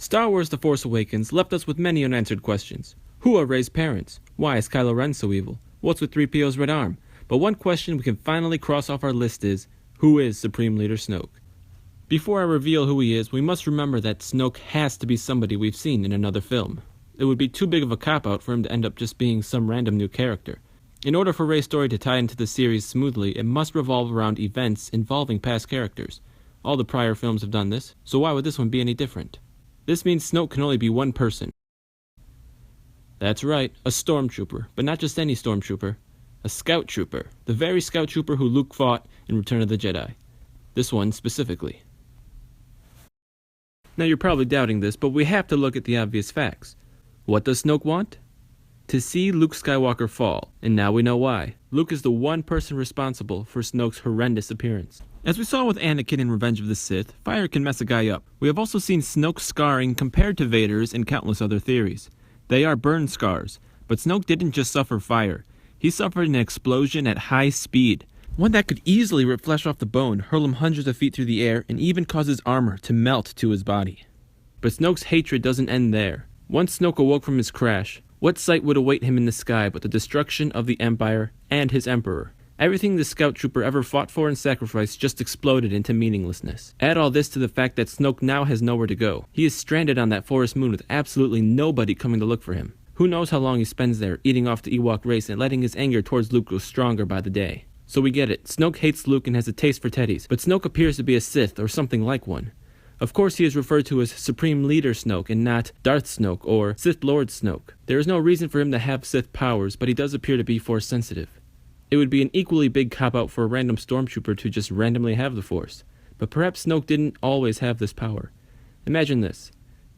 Star Wars The Force Awakens left us with many unanswered questions. Who are Rey's parents? Why is Kylo Ren so evil? What's with 3PO's red arm? But one question we can finally cross off our list is, who is Supreme Leader Snoke? Before I reveal who he is, we must remember that Snoke has to be somebody we've seen in another film. It would be too big of a cop-out for him to end up just being some random new character. In order for Rey's story to tie into the series smoothly, it must revolve around events involving past characters. All the prior films have done this, so why would this one be any different? This means Snoke can only be one person. That's right, a stormtrooper, but not just any stormtrooper. A scout trooper, the very scout trooper who Luke fought in Return of the Jedi. This one specifically. Now you're probably doubting this, but we have to look at the obvious facts. What does Snoke want? To see Luke Skywalker fall, and now we know why. Luke is the one person responsible for Snoke's horrendous appearance. As we saw with Anakin in Revenge of the Sith, fire can mess a guy up. We have also seen Snoke Scarring compared to Vader's in countless other theories. They are burn scars, but Snoke didn't just suffer fire. He suffered an explosion at high speed, one that could easily rip flesh off the bone, hurl him hundreds of feet through the air, and even cause his armor to melt to his body. But Snoke's hatred doesn't end there. Once Snoke awoke from his crash, what sight would await him in the sky but the destruction of the Empire and his Emperor? Everything the scout trooper ever fought for and sacrificed just exploded into meaninglessness. Add all this to the fact that Snoke now has nowhere to go. He is stranded on that forest moon with absolutely nobody coming to look for him. Who knows how long he spends there, eating off the Ewok race and letting his anger towards Luke grow stronger by the day. So we get it, Snoke hates Luke and has a taste for teddies, but Snoke appears to be a Sith or something like one. Of course he is referred to as Supreme Leader Snoke and not Darth Snoke or Sith Lord Snoke. There is no reason for him to have Sith powers, but he does appear to be Force sensitive. It would be an equally big cop-out for a random stormtrooper to just randomly have the Force, but perhaps Snoke didn't always have this power. Imagine this.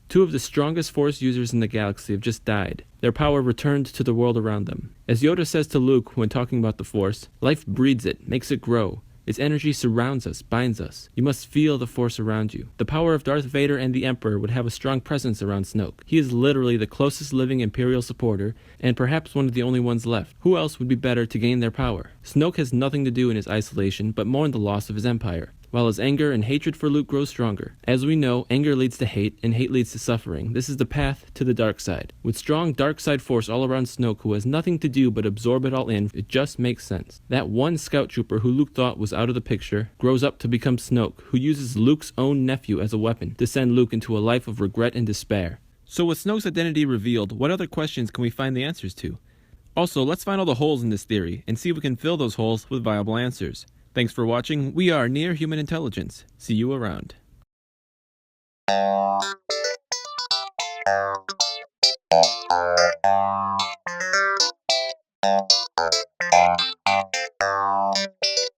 Two of the strongest Force users in the galaxy have just died. Their power returned to the world around them. As Yoda says to Luke when talking about the Force, life breeds it, makes it grow. Its energy surrounds us, binds us. You must feel the Force around you. The power of Darth Vader and the Emperor would have a strong presence around Snoke. He is literally the closest living Imperial supporter, and perhaps one of the only ones left. Who else would be better to gain their power? Snoke has nothing to do in his isolation, but mourn the loss of his empire, while his anger and hatred for Luke grows stronger. As we know, anger leads to hate, and hate leads to suffering. This is the path to the dark side. With strong dark side force all around Snoke, who has nothing to do but absorb it all in, it just makes sense. That one scout trooper who Luke thought was out of the picture grows up to become Snoke, who uses Luke's own nephew as a weapon to send Luke into a life of regret and despair. So with Snoke's identity revealed, what other questions can we find the answers to? Also, let's find all the holes in this theory, and see if we can fill those holes with viable answers. Thanks for watching. We are Near Human Intelligence. See you around.